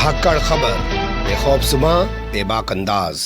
धाकड़ खबर, बेखौफसुमा बेबाक अंदाज।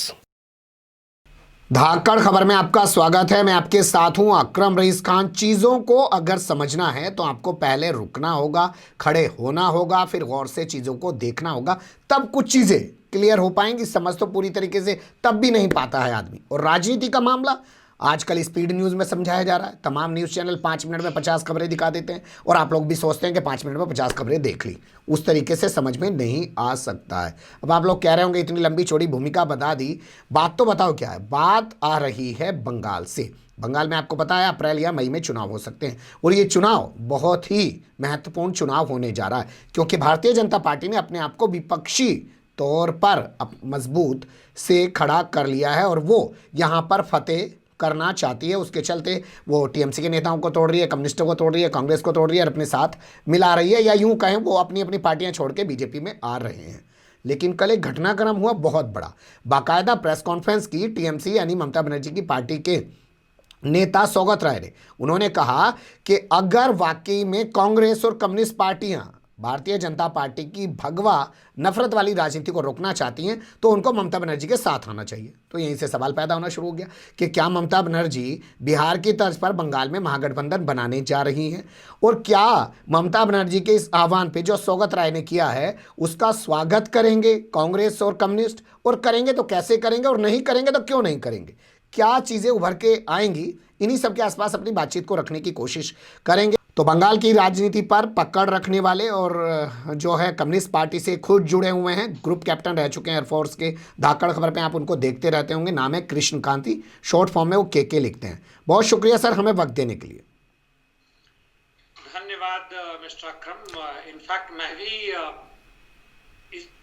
धाकड़ खबर में आपका स्वागत है। मैं आपके साथ हूं अकरम रईस खान। चीज़ों को अगर समझना है तो आपको पहले रुकना होगा, खड़े होना होगा, फिर गौर से चीज़ों को देखना होगा, तब कुछ चीज़ें क्लियर हो पाएंगी। समझ तो पूरी तरीके से तब भी नहीं पाता है आदमी। और राजनीति का मामला आजकल स्पीड न्यूज़ में समझाया जा रहा है। तमाम न्यूज़ चैनल 5 मिनट में 50 खबरें दिखा देते हैं और आप लोग भी सोचते हैं कि 5 मिनट में 50 खबरें देख ली। उस तरीके से समझ में नहीं आ सकता है। अब आप लोग कह रहे होंगे इतनी लंबी चौड़ी भूमिका बता दी, बात तो बताओ क्या है। बात आ रही है बंगाल से। बंगाल में आपको पता है अप्रैल या मई में चुनाव हो सकते हैं और ये चुनाव बहुत ही महत्वपूर्ण चुनाव होने जा रहा है, क्योंकि भारतीय जनता पार्टी ने अपने आप को विपक्षी तौर पर मजबूत से खड़ा कर लिया है और वो यहाँ पर फतेह करना चाहती है। उसके चलते वो टीएमसी के नेताओं को तोड़ रही है, कम्युनिस्टों को तोड़ रही है, कांग्रेस को तोड़ रही है और अपने साथ मिला रही है, या यूं कहें वो अपनी अपनी पार्टियां छोड़ के बीजेपी में आ रहे हैं। लेकिन कल एक घटनाक्रम हुआ बहुत बड़ा। बाकायदा प्रेस कॉन्फ्रेंस की टीएमसी यानी ममता बनर्जी की पार्टी के नेता सौगत राय ने। उन्होंने कहा कि अगर वाकई में कांग्रेस और कम्युनिस्ट पार्टियां भारतीय जनता पार्टी की भगवा नफरत वाली राजनीति को रोकना चाहती हैं तो उनको ममता बनर्जी के साथ आना चाहिए। तो यहीं से सवाल पैदा होना शुरू हो गया कि क्या ममता बनर्जी बिहार की तर्ज पर बंगाल में महागठबंधन बनाने जा रही हैं, और क्या ममता बनर्जी के इस आह्वान पे जो सौगत राय ने किया है उसका स्वागत करेंगे कांग्रेस और कम्युनिस्ट, और करेंगे तो कैसे करेंगे और नहीं करेंगे तो क्यों नहीं करेंगे, क्या चीज़ें उभर के आएंगी। इन्हीं सब के आसपास अपनी बातचीत को रखने की कोशिश करेंगे। तो बंगाल की राजनीति पर पकड़ रखने वाले और जो है कम्युनिस्ट पार्टी से खुद जुड़े हुए हैं, ग्रुप कैप्टन रह चुके हैं एयरफोर्स के, धाकड़ खबर पे आप उनको देखते रहते होंगे। नाम है कृष्ण कांति, शॉर्ट फॉर्म में वो के लिखते हैं। बहुत शुक्रिया सर हमें वक्त देने के लिए। धन्यवाद मिस्टर अकरम। इनफैक्ट मैं भी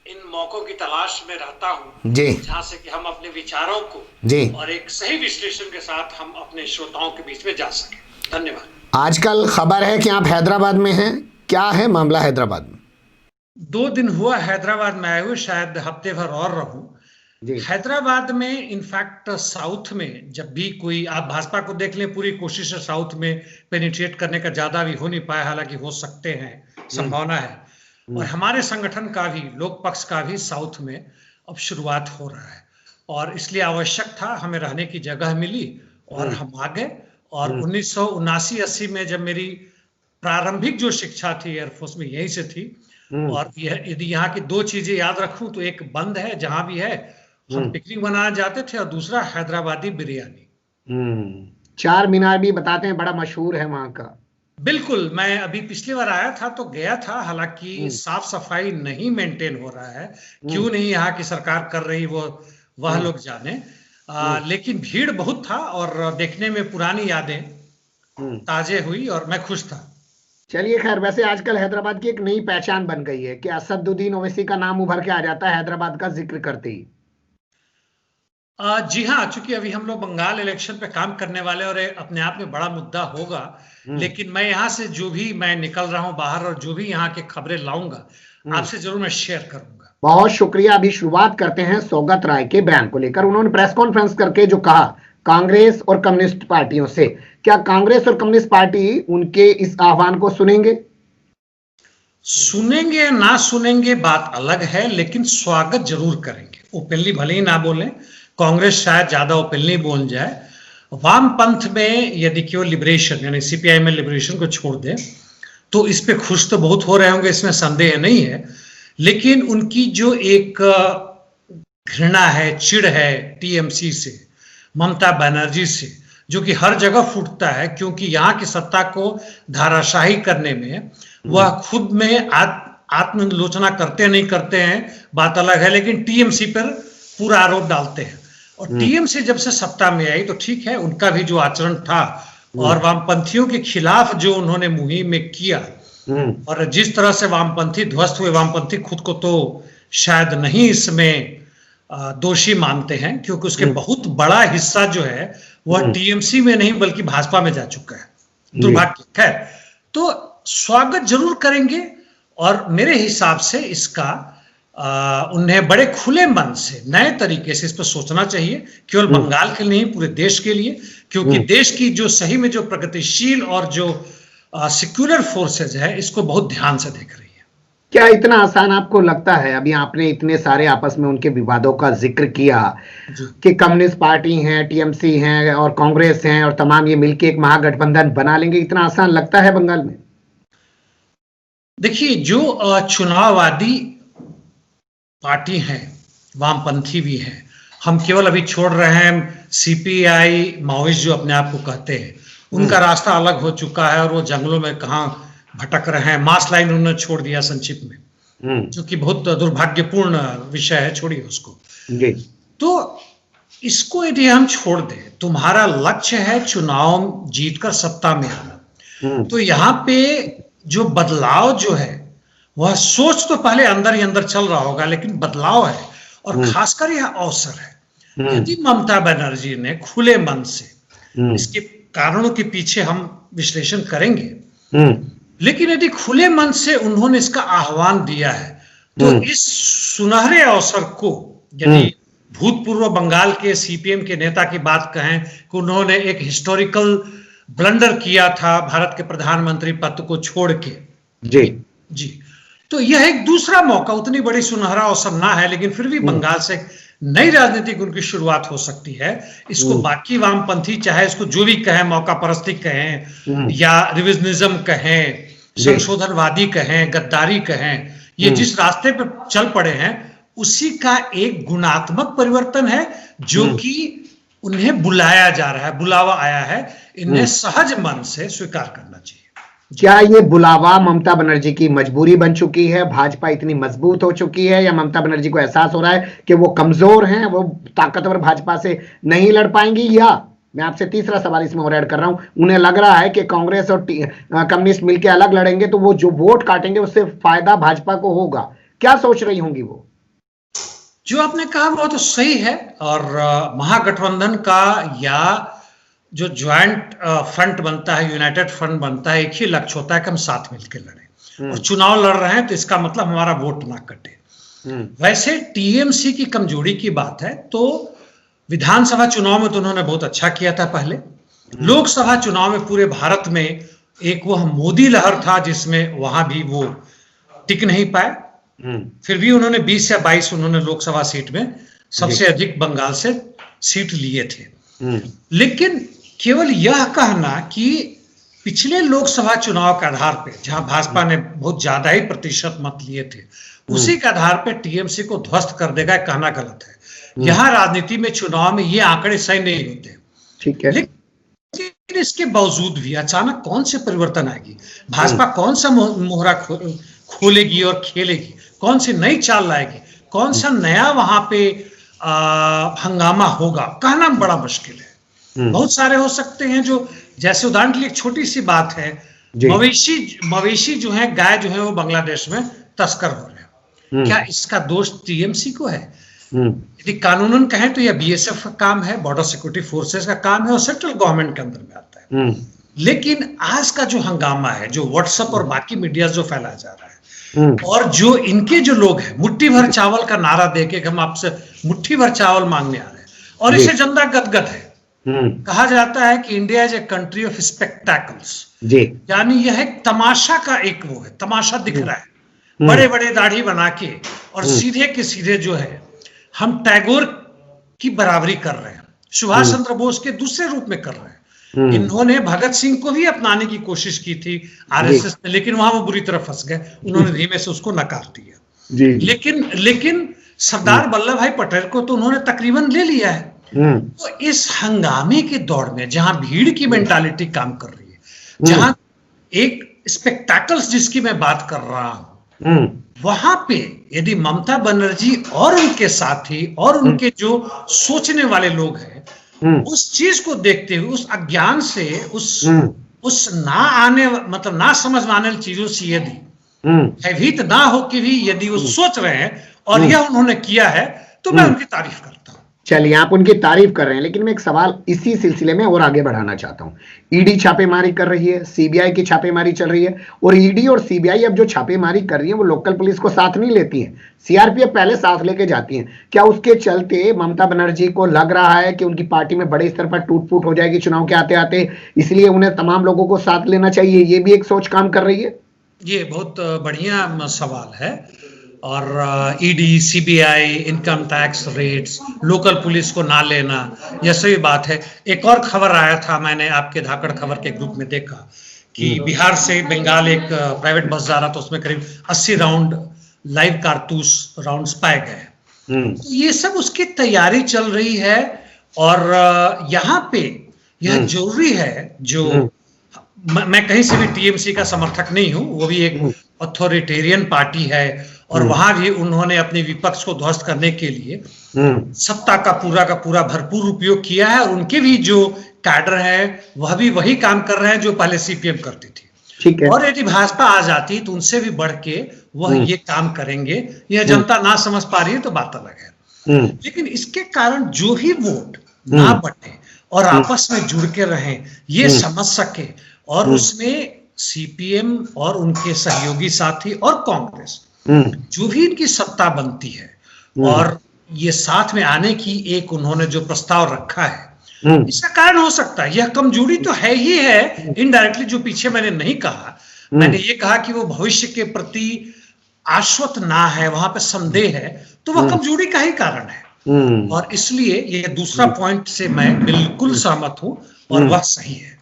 इन मौकों की तलाश में रहता हूं जी, जहां से कि हम अपने विचारों को जी और एक सही विश्लेषण के साथ हम अपने श्रोताओं के बीच में जा सकें। धन्यवाद। आजकल खबर है कि आप हैदराबाद में हैं, क्या है मामला हैदराबाद में? 2 दिन हुआ हैदराबाद में आए हुए, शायद हफ्ते भर और रहूं। हैदराबाद में इनफैक्ट साउथ में जब भी कोई, आप भाजपा को देख लें, पूरी कोशिश है साउथ में पेनिट्रेट करने का, ज्यादा भी हो नहीं पाया, हालांकि हो सकते हैं, संभावना है। और हमारे संगठन का भी, लोक पक्ष का भी साउथ में अब शुरुआत हो रहा है और इसलिए आवश्यक था, हमें रहने की जगह मिली और हम आ गए। और 1979-80 में जब मेरी प्रारंभिक जो शिक्षा थी एयरफोर्स में यहीं से थी। और यदि यहाँ की 2 चीजें याद रखूं तो एक बंद है जहां भी है, हम पिकनिक मनाने जाते थे, और दूसरा हैदराबादी बिरयानी। 4 मीनार भी बताते हैं बड़ा मशहूर है वहां का। बिल्कुल, मैं अभी पिछली बार आया था तो गया था, हालांकि साफ सफाई नहीं मेंटेन हो रहा है, क्यों नहीं यहाँ की सरकार कर रही वह लोग जाने। लेकिन भीड़ बहुत था और देखने में पुरानी यादें ताजे हुई और मैं खुश था। चलिए खैर, वैसे आजकल हैदराबाद की एक नई पहचान बन गई है कि असदुद्दीन ओवैसी का नाम उभर के आ जाता है हैदराबाद का जिक्र करते ही। जी हाँ, चूंकि अभी हम लोग बंगाल इलेक्शन पे काम करने वाले और अपने आप में बड़ा मुद्दा होगा, लेकिन मैं यहाँ से जो भी मैं निकल रहा हूँ बाहर और जो भी यहाँ के खबरें लाऊंगा आपसे जरूर मैं शेयर करूंगा। बहुत शुक्रिया। अभी शुरुआत करते हैं सौगत राय के बयान को लेकर। उन्होंने प्रेस कॉन्फ्रेंस करके जो कहा कांग्रेस और कम्युनिस्ट पार्टियों से, क्या कांग्रेस और कम्युनिस्ट पार्टी उनके इस आह्वान को सुनेंगे? सुनेंगे या ना सुनेंगे बात अलग है, लेकिन स्वागत जरूर करेंगे। ओपनली भले ही ना बोलें, कांग्रेस शायद ज्यादा ओपनली बोल जाए। वामपंथ में यदि केवल लिबरेशन यानी सीपीआई में लिबरेशन को छोड़ दे तो इस पे खुश तो बहुत हो रहे होंगे, इसमें संदेह नहीं है। लेकिन उनकी जो एक घृणा है, चिढ़ है टीएमसी से, ममता बनर्जी से, जो कि हर जगह फूटता है, क्योंकि यहाँ की सत्ता को धाराशाही करने में वह खुद में आत्मलोचना करते नहीं करते हैं बात अलग है, लेकिन टीएमसी पर पूरा आरोप डालते हैं। और टीएमसी जब से सत्ता में आई तो ठीक है, उनका भी जो आचरण था और वामपंथियों के खिलाफ जो उन्होंने मुहिम में किया, और जिस तरह से वामपंथी ध्वस्त हुए, वामपंथी खुद को तो शायद नहीं इसमें दोषी मानते हैं, क्योंकि उसके बहुत बड़ा हिस्सा जो है वह टीएमसी में नहीं बल्कि भाजपा में जा चुका है, दुर्भाग्य है। तो स्वागत जरूर करेंगे और मेरे हिसाब से इसका उन्हें बड़े खुले मन से, नए तरीके से इस पर सोचना चाहिए, केवल बंगाल के लिए नहीं पूरे देश के लिए, क्योंकि देश की जो सही में जो प्रगतिशील और जो सेक्युलर फोर्सेज है इसको बहुत ध्यान से देख रही है। क्या इतना आसान आपको लगता है? अभी आपने इतने सारे आपस में उनके विवादों का जिक्र किया जी। कि कम्युनिस्ट पार्टी है, टीएमसी है और कांग्रेस है और तमाम ये मिलके एक महागठबंधन बना लेंगे, इतना आसान लगता है बंगाल में? देखिए, जो चुनाववादी पार्टी हैं, वामपंथी भी हैं, हम केवल अभी छोड़ रहे हैं सीपीआई माओइस्ट जो अपने आप को कहते हैं, उनका रास्ता अलग हो चुका है और वो जंगलों में कहाँ भटक रहे हैं। मास लाइन उन्होंने छोड़ दिया संक्षिप्त में, जो कि बहुत दुर्भाग्यपूर्ण विषय है, छोड़िए उसको। जी। तो इसको यदि हम छोड़ दें, तुम्हारा लक्ष्य है चुनाव जीतकर सत्ता में आना, तो यहाँ पे जो बदलाव जो है वह सोच तो पहले अंदर ही अंदर चल रहा होगा, लेकिन बदलाव है और खासकर यह अवसर है। यदि ममता बनर्जी ने खुले मन से, इसके कारणों के पीछे हम विश्लेषण करेंगे, लेकिन यदि खुले मन से उन्होंने इसका आह्वान दिया है, तो इस सुनहरे अवसर को, यदि भूतपूर्व बंगाल के सीपीएम के नेता की बात कहें कि उन्होंने एक हिस्टोरिकल ब्लंडर किया था भारत के प्रधानमंत्री पद को छोड़ के, जी, तो यह एक दूसरा मौका, उतनी बड़ी सुनहरा अवसर ना है, लेकिन फिर भी बंगाल से नई राजनीतिक उनकी शुरुआत हो सकती है। इसको बाकी वामपंथी चाहे इसको जो भी कहें, मौका परस्ती कहें या रिविजनिज्म कहें, संशोधनवादी कहें, गद्दारी कहें, ये जिस रास्ते पर चल पड़े हैं उसी का एक गुणात्मक परिवर्तन है, जो कि उन्हें बुलाया जा रहा है, बुलावा आया है, इन्हें सहज मन से स्वीकार करना चाहिए। क्या ये बुलावा ममता बनर्जी की मजबूरी बन चुकी है? भाजपा इतनी मजबूत हो चुकी है या ममता बनर्जी को एहसास हो रहा है कि वो कमजोर हैं, वो ताकतवर भाजपा से नहीं लड़ पाएंगी? या मैं आपसे तीसरा सवाल इसमें और ऐड कर रहा हूं, उन्हें लग रहा है कि कांग्रेस और कम्युनिस्ट मिलकर अलग लड़ेंगे तो वो जो वोट काटेंगे उससे फायदा भाजपा को होगा? क्या सोच रही होंगी वो? जो आपने कहा वो तो सही है, और महागठबंधन का या जो ज्वाइंट फ्रंट बनता है, यूनाइटेड फ्रंट बनता है, एक ही लक्ष्य होता है कि हम साथ मिलकर लड़ें, और चुनाव लड़ रहे हैं तो इसका मतलब हमारा वोट ना कटे। वैसे टीएमसी की कमजोरी की बात है तो विधानसभा चुनाव में तो उन्होंने बहुत अच्छा किया था पहले, लोकसभा चुनाव में पूरे भारत में एक वह मोदी लहर था जिसमें वहां भी वो टिक नहीं पाए, फिर भी उन्होंने 20 या 22 उन्होंने लोकसभा सीट में सबसे अधिक बंगाल से सीट लिए थे। लेकिन केवल यह कहना कि पिछले लोकसभा चुनाव के आधार पे जहां भाजपा ने बहुत ज्यादा ही प्रतिशत मत लिए थे, उसी के आधार पे टीएमसी को ध्वस्त कर देगा, कहना गलत है। यहां राजनीति में चुनाव में ये आंकड़े सही नहीं होते, ठीक है, लेकिन इसके बावजूद भी अचानक कौन से परिवर्तन आएगी, भाजपा कौन सा मोहरा खोलेगी और खेलेगी, कौन सी नई चाल लाएगी, कौन सा नया वहां पे हंगामा होगा, कहना बड़ा मुश्किल है। बहुत सारे हो सकते हैं, जो जैसे उदाहरण के लिए एक छोटी सी बात है, मवेशी जो है, गाय जो है, वो बांग्लादेश में तस्कर हो रहे हैं। क्या इसका दोष टीएमसी को है? यदि कानूनन कहें तो यह बीएसएफ का काम है, बॉर्डर सिक्योरिटी फोर्सेस का काम है और सेंट्रल गवर्नमेंट के अंदर में आता है। लेकिन आज का जो हंगामा है, जो व्हाट्सएप और बाकी मीडिया जो फैलाया जा रहा है, और जो इनके जो लोग हैं, मुट्ठी भर चावल का नारा देके हम आपसे मुट्ठी भर चावल मांगने आ रहे हैं, और इससे जनता गदगद है। कहा जाता है कि India is a country of spectacles, यानी यह एक तमाशा का एक वो है, तमाशा दिख रहा है, बड़े बड़े दाढ़ी बना के और सीधे के सीधे जो है हम टैगोर की बराबरी कर रहे हैं, सुभाष चंद्र बोस के दूसरे रूप में कर रहे हैं। इन्होंने भगत सिंह को भी अपनाने की कोशिश की थी आरएसएस में, लेकिन वहां वो बुरी तरह फंस गए, उन्होंने धीमे से उसको नकार दिया। लेकिन सरदार वल्लभ भाई पटेल को तो उन्होंने तकरीबन ले लिया है। तो इस हंगामे के दौर में जहां भीड़ की मेंटालिटी काम कर रही है, जहां एक स्पेक्टेकल्स जिसकी मैं बात कर रहा हूं, वहां पे यदि ममता बनर्जी और उनके साथी और उनके जो सोचने वाले लोग हैं, उस चीज को देखते हुए, उस अज्ञान से, उस ना आने मतलब ना समझ में आने वाली चीजों से यदि भयभीत ना हो कि भी यदि वो सोच रहे हैं और यह उन्होंने किया है, तो मैं उनकी तारीफ करता हूं। चलिए, आप उनकी तारीफ कर रहे हैं, लेकिन मैं एक सवाल इसी सिलसिले में और आगे बढ़ाना चाहता हूं। ईडी छापेमारी कर रही है, सीबीआई की छापेमारी चल रही है, और ईडी और सीबीआई अब जो छापेमारी कर रही है वो लोकल पुलिस को साथ नहीं लेती है, सीआरपीएफ पहले साथ लेके जाती है। क्या उसके चलते ममता बनर्जी को लग रहा है कि उनकी पार्टी में बड़े स्तर पर टूट फूट हो जाएगी चुनाव के आते आते, इसलिए उन्हें तमाम लोगों को साथ लेना चाहिए? ये भी एक सोच काम कर रही है। ये बहुत बढ़िया सवाल है। और ED, CBI, income tax rates, local police को ना लेना, यह सही बात है। एक और खबर आया था, मैंने आपके धाकड़ खबर के ग्रुप में देखा कि बिहार से बंगाल एक प्राइवेट बस जा रहा था, उसमें करीब 80 राउंड लाइव कारतूस राउंड्स पाए गए। तो ये सब उसकी तैयारी चल रही है। और यहाँ पे यह जरूरी है, जो मैं कहीं से भी टीएमसी का समर्थक नहीं हूं, वो भी एक अथॉरिटेरियन पार्टी है और वहां भी उन्होंने अपने विपक्ष को ध्वस्त करने के लिए सत्ता का पूरा भरपूर उपयोग किया है। और उनके भी जो कैडर है वह भी वही काम कर रहे हैं जो पहले सीपीएम करती थी। ठीक है। और यदि भाजपा आ जाती तो उनसे भी बढ़ के वह ये काम करेंगे। यह जनता ना समझ पा रही है तो बात अलग है, लेकिन इसके कारण जो ही वोट ना बटे और आपस में जुड़ के रहें, ये समझ सके, और उसमें सीपीएम और उनके सहयोगी साथी और कांग्रेस जो भी इनकी सत्ता बनती है और ये साथ में आने की एक उन्होंने जो प्रस्ताव रखा है, इसका कारण हो सकता है। यह कमजोरी तो है ही है इनडायरेक्टली, जो पीछे मैंने नहीं कहा। मैंने ये कहा कि वो भविष्य के प्रति आश्वस्त ना है, वहां पे संदेह है, तो वह कमजोरी का ही कारण है। और इसलिए ये दूसरा पॉइंट से मैं बिल्कुल सहमत हूं और वह सही है।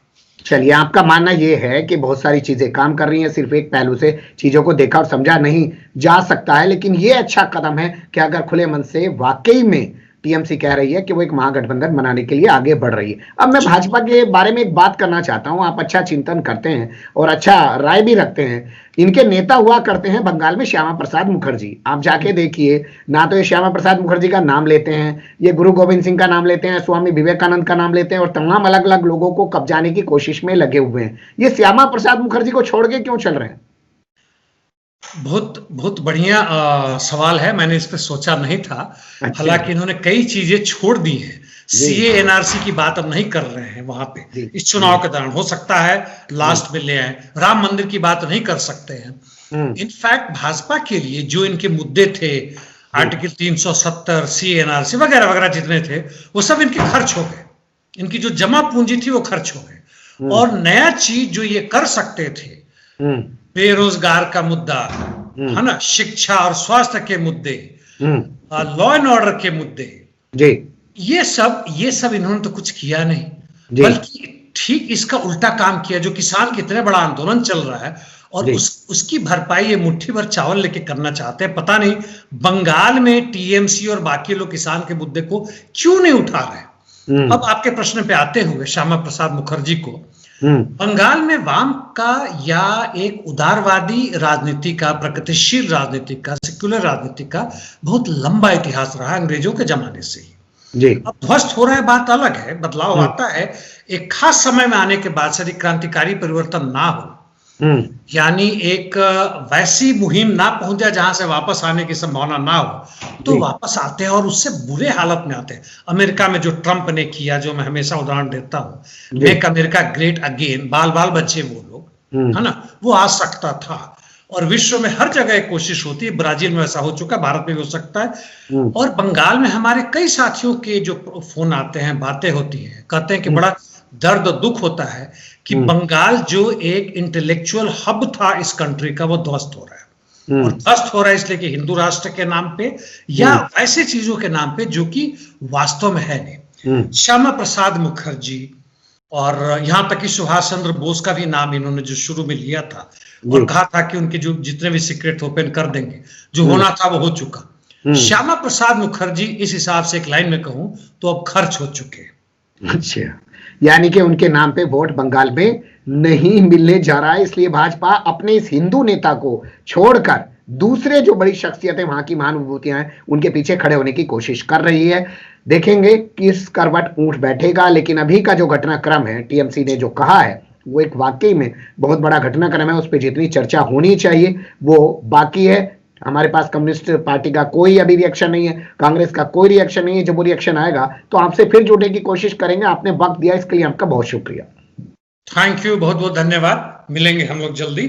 चलिए, आपका मानना यह है कि बहुत सारी चीजें काम कर रही हैं, सिर्फ एक पहलू से चीजों को देखा और समझा नहीं जा सकता है, लेकिन यह अच्छा कदम है कि अगर खुले मन से वाकई में टीएमसी कह रही है कि वो एक महागठबंधन बनाने के लिए आगे बढ़ रही है। अब मैं भाजपा के बारे में एक बात करना चाहता हूं। आप अच्छा चिंतन करते हैं और अच्छा राय भी रखते हैं। इनके नेता हुआ करते हैं बंगाल में श्यामा प्रसाद मुखर्जी। आप जाके देखिए, ना तो ये श्यामा प्रसाद मुखर्जी का नाम लेते हैं, ये गुरु गोविंद सिंह का नाम लेते हैं, स्वामी विवेकानंद का नाम लेते हैं और तमाम अलग अलग लोगों को कब्जाने की कोशिश में लगे हुए हैं। ये श्यामा प्रसाद मुखर्जी को छोड़ के क्यों चल रहे हैं? बहुत बढ़िया सवाल है, मैंने इस पे सोचा नहीं था। अच्छा। हालांकि इन्होंने कई चीजें छोड़ दी हैं। सीए एनआरसी की बात अब नहीं कर रहे हैं वहां पे, इस चुनाव के दौरान। हो सकता है लास्ट में ले आए। राम मंदिर की बात नहीं कर सकते हैं। इनफैक्ट भाजपा के लिए जो इनके मुद्दे थे, आर्टिकल 370, सीए एनआरसी वगैरह वगैरह जितने थे, वो सब इनके खर्च हो गए। इनकी जो जमा पूंजी थी वो खर्च हो गए। और नया चीज जो ये कर सकते थे, बेरोजगार का मुद्दा है ना, शिक्षा और स्वास्थ्य के मुद्दे, लॉ एंड ऑर्डर के मुद्दे, जी, ये सब इन्होंने तो कुछ किया नहीं, बल्कि ठीक इसका उल्टा काम किया। जो किसान के इतने बड़ा आंदोलन चल रहा है और उसकी भरपाई ये मुट्ठी भर चावल लेके करना चाहते हैं। पता नहीं बंगाल में टीएमसी और बाकी लोग किसान के मुद्दे को क्यों नहीं उठा रहे। अब आपके प्रश्न पे आते हुए श्यामा प्रसाद मुखर्जी को, बंगाल में वाम का या एक उदारवादी राजनीति का, प्रगतिशील राजनीति का, सेक्युलर राजनीति का बहुत लंबा इतिहास रहा है, अंग्रेजों के जमाने से ही। जी। अब ध्वस्त हो रहा है, बात अलग है, बदलाव आता है एक खास समय में आने के बाद से। यदि क्रांतिकारी परिवर्तन ना हो, यानी एक वैसी मुहिम ना पहुंच जाए जहां से वापस आने की संभावना ना हो, तो वापस आते हैं और उससे बुरे हालत में आते हैं। अमेरिका में जो ट्रंप ने किया, जो मैं हमेशा उदाहरण देता हूं, मेक अमेरिका ग्रेट अगेन, बाल बाल बच्चे वो लोग, है ना, वो आ सकता था। और विश्व में हर जगह एक कोशिश होती है, ब्राजील में ऐसा हो चुका, भारत में भी हो सकता है। और बंगाल में हमारे कई साथियों के जो फोन आते हैं, बातें होती हैं, कहते हैं कि बड़ा दर्द और दुख होता है कि बंगाल जो एक इंटेलेक्चुअल हब था इस कंट्री का, वो ध्वस्त हो रहा है। और ध्वस्त हो रहा है इसलिए कि हिंदू राष्ट्र के नाम पे या ऐसे चीजों के नाम पे जो कि वास्तव में है नहीं। श्यामा प्रसाद मुखर्जी और यहां तक कि सुभाष चंद्र बोस का भी नाम इन्होंने जो शुरू में लिया था और कहा था कि उनके जो जितने भी सीक्रेट ओपन कर देंगे, जो होना था वो हो चुका। श्यामा प्रसाद मुखर्जी इस हिसाब से एक लाइन में कहूं तो अब खर्च हो चुके हैं। अच्छा, यानी कि उनके नाम पे वोट बंगाल में नहीं मिलने जा रहा है, इसलिए भाजपा अपने इस हिंदू नेता को छोड़कर दूसरे जो बड़ी शख्सियतें, वहां की महानुभूतियां हैं, उनके पीछे खड़े होने की कोशिश कर रही है। देखेंगे किस करवट ऊंट बैठेगा, लेकिन अभी का जो घटनाक्रम है, टीएमसी ने जो कहा है, वो एक वाकई में बहुत बड़ा घटनाक्रम है। उस पर जितनी चर्चा होनी चाहिए वो बाकी है। हमारे पास कम्युनिस्ट पार्टी का कोई अभी रिएक्शन नहीं है, कांग्रेस का कोई रिएक्शन नहीं है। जब वो रिएक्शन आएगा तो आपसे फिर जुड़ने की कोशिश करेंगे। आपने वक्त दिया, इसके लिए आपका बहुत शुक्रिया। थैंक यू, बहुत बहुत धन्यवाद। मिलेंगे हम लोग जल्दी।